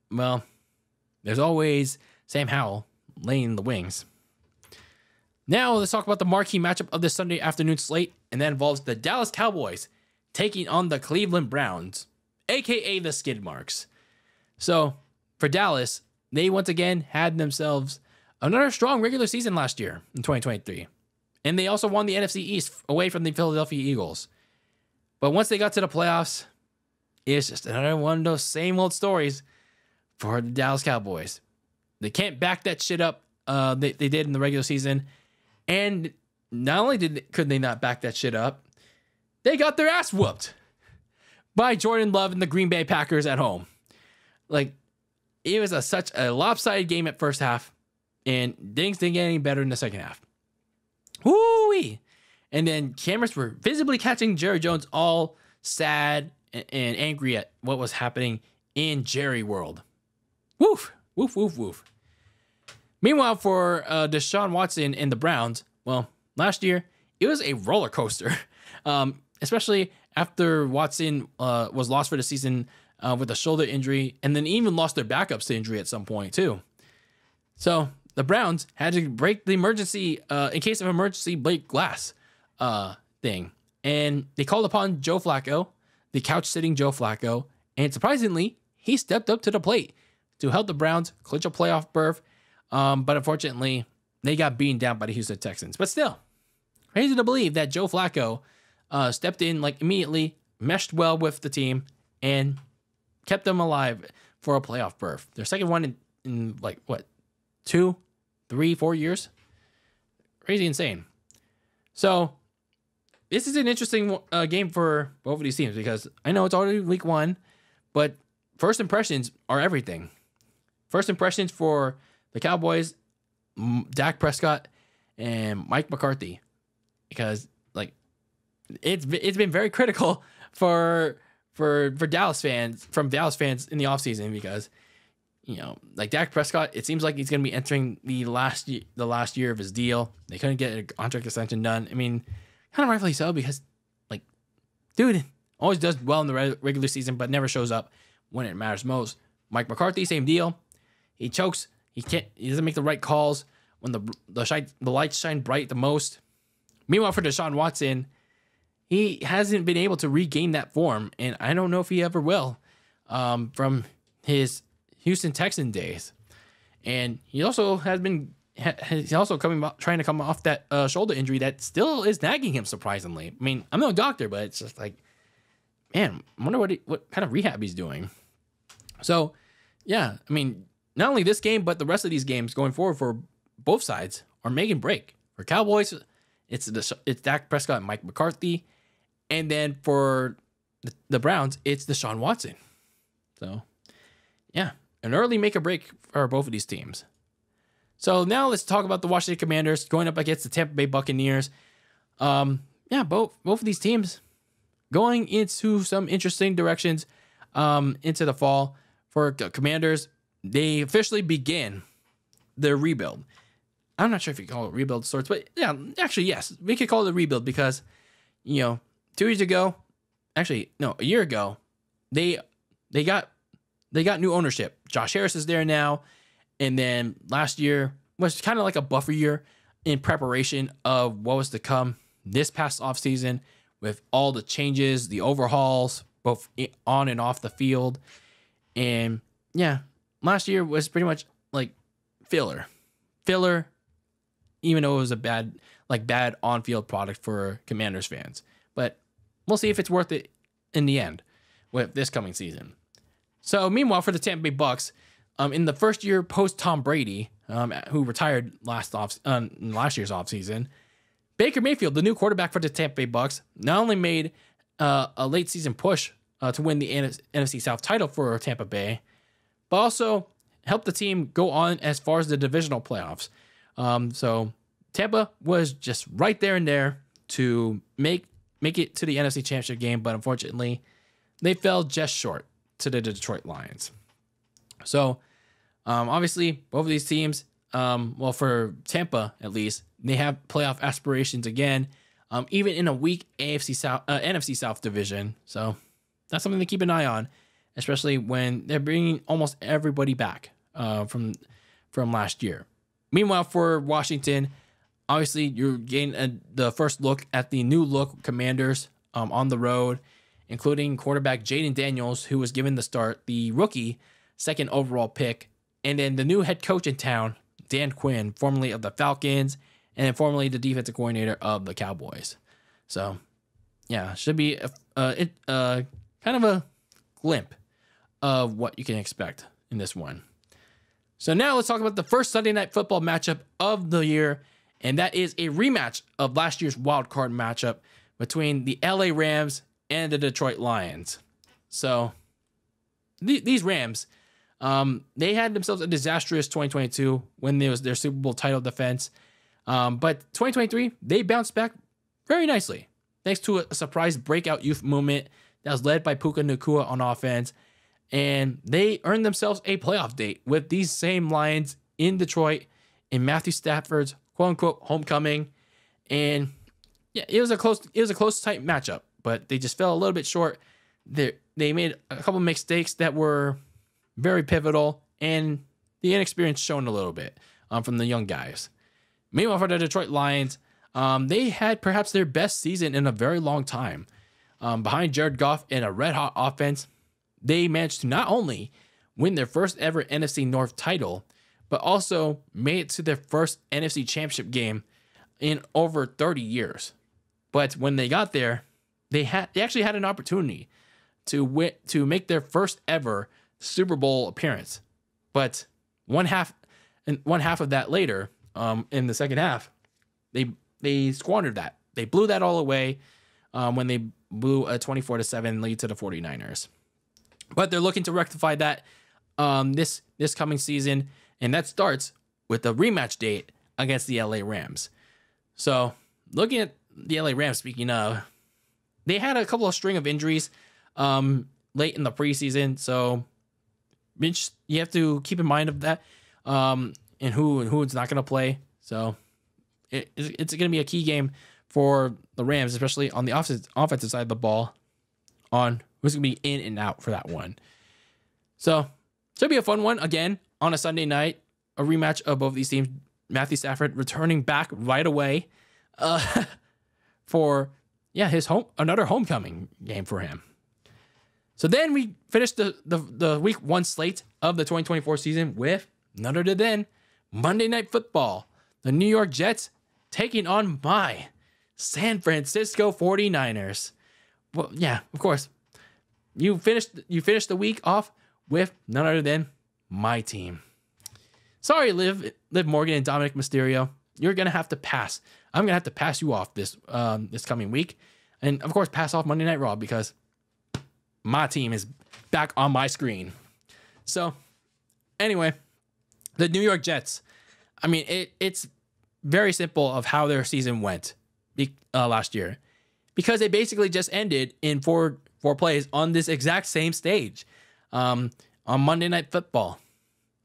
well, there's always Sam Howell laying the wings. Now, let's talk about the marquee matchup of this Sunday afternoon slate, and that involves the Dallas Cowboys taking on the Cleveland Browns, aka the Skid Marks. So for Dallas, they once again had themselves another strong regular season last year in 2023. And they also won the NFC East away from the Philadelphia Eagles. But once they got to the playoffs, it's just another one of those same old stories for the Dallas Cowboys. They can't back that shit up. They did in the regular season. And not only could they not back that shit up, they got their ass whooped by Jordan Love and the Green Bay Packers at home. Like, it was such a lopsided game at first half, and things didn't get any better in the second half. Woo-wee! And then cameras were visibly catching Jerry Jones all sad and angry at what was happening in Jerry World. Woof, woof, woof, woof. Meanwhile, for Deshaun Watson and the Browns, well, last year, it was a roller coaster, especially after Watson was lost for the season with a shoulder injury, and then even lost their backups to injury at some point, too. So the Browns had to break the emergency, in case of emergency, break glass thing. And they called upon Joe Flacco, the couch-sitting Joe Flacco, and surprisingly, he stepped up to the plate to help the Browns clinch a playoff berth. But unfortunately, they got beaten down by the Houston Texans. But still, crazy to believe that Joe Flacco stepped in like immediately, meshed well with the team, and kept them alive for a playoff berth. Their second one in like, what, 2, 3, 4 years? Crazy insane. So, this is an interesting game for both of these teams because I know it's already week 1, but first impressions are everything. First impressions for the Cowboys, Dak Prescott, and Mike McCarthy, because like it's been very critical for Dallas fans, from Dallas fans in the offseason, because you know, like Dak Prescott, it seems like he's going to be entering the last year of his deal. They couldn't get a contract extension done. I mean, kind of rightfully so, because like, dude always does well in the regular season, but never shows up when it matters most. Mike McCarthy, same deal. He chokes. He doesn't make the right calls when the lights shine bright the most. Meanwhile, for Deshaun Watson, he hasn't been able to regain that form, and I don't know if he ever will, from his Houston Texan days. And he also he's also trying to come off that shoulder injury that still is nagging him, surprisingly. I mean, I'm no doctor, but it's just like, man, I wonder what kind of rehab he's doing. So, yeah, I mean, not only this game, but the rest of these games going forward for both sides are make and break. For Cowboys, it's Dak Prescott and Mike McCarthy. And then for the Browns, it's Deshaun Watson. So, yeah, an early make or break for both of these teams. So now let's talk about the Washington Commanders going up against the Tampa Bay Buccaneers. Yeah, both of these teams going into some interesting directions into the fall. For Commanders, they officially begin their rebuild. I'm not sure if you call it rebuild of sorts, but yeah, actually, yes, we could call it a rebuild because, you know, 2 years ago, actually, no, a year ago, they got new ownership. Josh Harris is there now. And then last year was kind of like a buffer year in preparation of what was to come this past offseason with all the changes, the overhauls, both on and off the field. And yeah, last year was pretty much like filler, even though it was a bad on-field product for Commanders fans. But we'll see if it's worth it in the end with this coming season. So meanwhile, for the Tampa Bay Bucks, in the first year post Tom Brady, who retired last year's offseason, Baker Mayfield, the new quarterback for the Tampa Bay Bucks, not only made a late season push to win the NFC South title for Tampa Bay, but also helped the team go on as far as the divisional playoffs. So Tampa was just right there and there to make it to the NFC Championship game, but unfortunately, they fell just short to the Detroit Lions. So, obviously, both of these teams, well, for Tampa at least, they have playoff aspirations again, even in a weak NFC South division. So that's something to keep an eye on, especially when they're bringing almost everybody back from last year. Meanwhile, for Washington, obviously you're getting the first look at the new look Commanders on the road, including quarterback Jaden Daniels, who was given the start, the rookie second overall pick, and then the new head coach in town, Dan Quinn, formerly of the Falcons, and then formerly the defensive coordinator of the Cowboys. So, yeah, should be kind of a glimpse of what you can expect in this one. So now let's talk about the first Sunday Night Football matchup of the year, and that is a rematch of last year's wild card matchup between the LA Rams and the Detroit Lions. So these Rams, they had themselves a disastrous 2022 when there was their Super Bowl title defense. But 2023, they bounced back very nicely thanks to a surprise breakout youth movement that was led by Puka Nacua on offense. And they earned themselves a playoff date with these same Lions in Detroit in Matthew Stafford's quote unquote homecoming. And yeah, it was a close tight matchup, but they just fell a little bit short. They made a couple of mistakes that were very pivotal, and the inexperience shown a little bit from the young guys. Meanwhile, for the Detroit Lions, they had perhaps their best season in a very long time. Behind Jared Goff and a red-hot offense, they managed to not only win their first ever NFC North title, but also made it to their first NFC Championship game in over 30 years. But when they got there, they actually had an opportunity to make their first ever Super Bowl appearance. But one half of that later, in the second half, they squandered that. They blew that all away when they blew a 24-7 lead to the 49ers. But they're looking to rectify that this coming season, and that starts with the rematch date against the LA Rams. So looking at the LA Rams, speaking of, they had a couple of string of injuries late in the preseason, so you have to keep in mind of that, and who's not going to play. So it's going to be a key game for the Rams, especially on the offensive side of the ball, on who's going to be in and out for that one. So should be a fun one again on a Sunday night, a rematch of both these teams. Matthew Stafford returning back right away for another homecoming game for him. So then we finished the week one slate of the 2024 season with none other than Monday Night Football. The New York Jets taking on my San Francisco 49ers. Well, yeah, of course. You finished the week off with none other than my team. Sorry, Liv Morgan and Dominic Mysterio. You're going to have to pass. I'm going to have to pass you off this coming week. And, of course, pass off Monday Night Raw because my team is back on my screen. So, anyway, the New York Jets. I mean, it's very simple of how their season went last year, because they basically just ended in four plays on this exact same stage on Monday Night Football.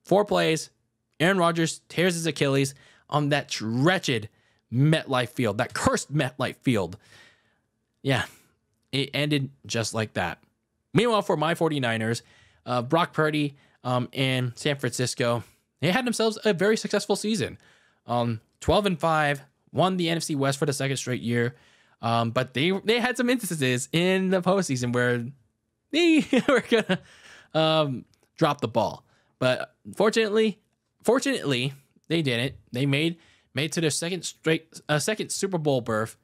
4 plays, Aaron Rodgers tears his Achilles on that wretched MetLife field, that cursed MetLife field. Yeah, it ended just like that. Meanwhile, for my 49ers, Brock Purdy and San Francisco, they had themselves a very successful season. 12-5, won the NFC West for the second straight year. But they had some instances in the postseason where they were gonna drop the ball. But fortunately, they didn't. They made to their second Super Bowl berth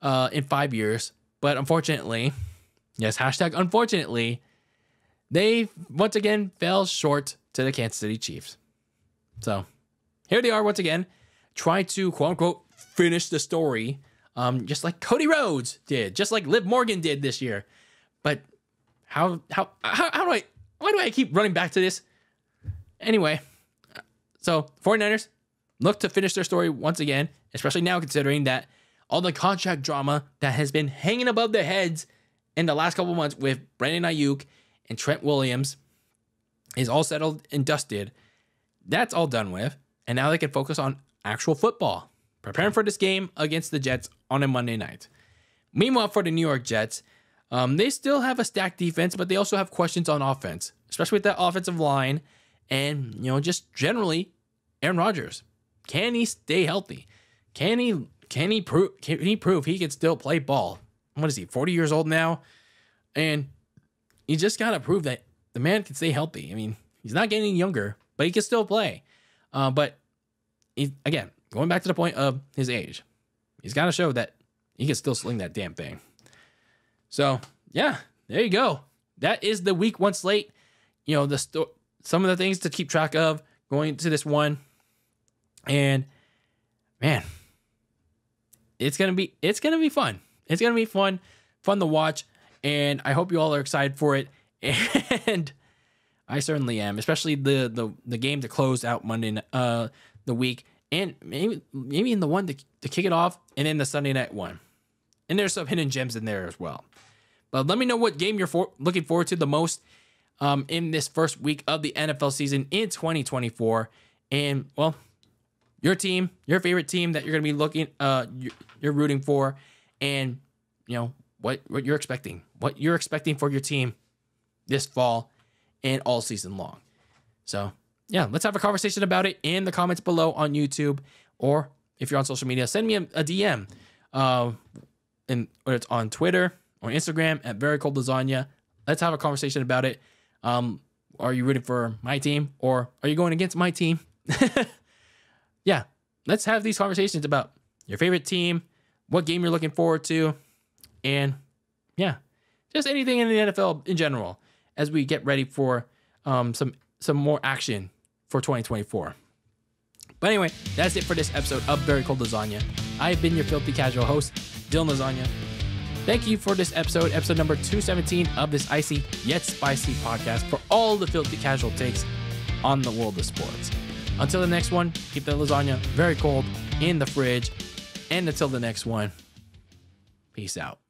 in 5 years. But unfortunately, yes, #unfortunately, they once again fell short to the Kansas City Chiefs. So here they are once again, trying to quote unquote finish the story, just like Cody Rhodes did, just like Liv Morgan did this year. But why do I keep running back to this? Anyway, so 49ers look to finish their story once again, especially now considering that all the contract drama that has been hanging above their heads in the last couple of months with Brandon Ayuk and Trent Williams is all settled and dusted. That's all done with, and now they can focus on actual football, preparing for this game against the Jets on a Monday night. Meanwhile, for the New York Jets, they still have a stacked defense, but they also have questions on offense, especially with that offensive line, and just generally, Aaron Rodgers. Can he stay healthy? Can he prove he can still play ball? What is he, 40 years old now? And you just got to prove that the man can stay healthy. I mean, he's not getting younger, but he can still play. But again, going back to the point of his age, he's got to show that he can still sling that damn thing. So, yeah, there you go. That is the week 1 slate. You know, some of the things to keep track of going to this one. And man, it's gonna be fun. It's gonna be fun to watch. And I hope you all are excited for it. And I certainly am, especially the game to close out Monday the week, and maybe in the one to kick it off, and then the Sunday night one. And there's some hidden gems in there as well. But let me know what game you're looking forward to the most in this first week of the NFL season in 2024. And, well, your team, your favorite team that you're going to be you're rooting for, and, you know, what you're expecting. What you're expecting for your team this fall and all season long. So, yeah, let's have a conversation about it in the comments below on YouTube. Or if you're on social media, send me a DM. And whether it's on Twitter or Instagram at Very Cold Lasagna. Let's have a conversation about it. Are you rooting for my team, or are you going against my team? Yeah, let's have these conversations about your favorite team, what game you're looking forward to, and yeah, just anything in the NFL in general as we get ready for some more action for 2024. But anyway, that's it for this episode of Very Cold Lasagna. I've been your filthy casual host, DylanLasagna. Thank you for this episode number 217 of this icy yet spicy podcast for all the filthy casual takes on the world of sports. Until the next one, keep the lasagna very cold in the fridge. And until the next one, peace out.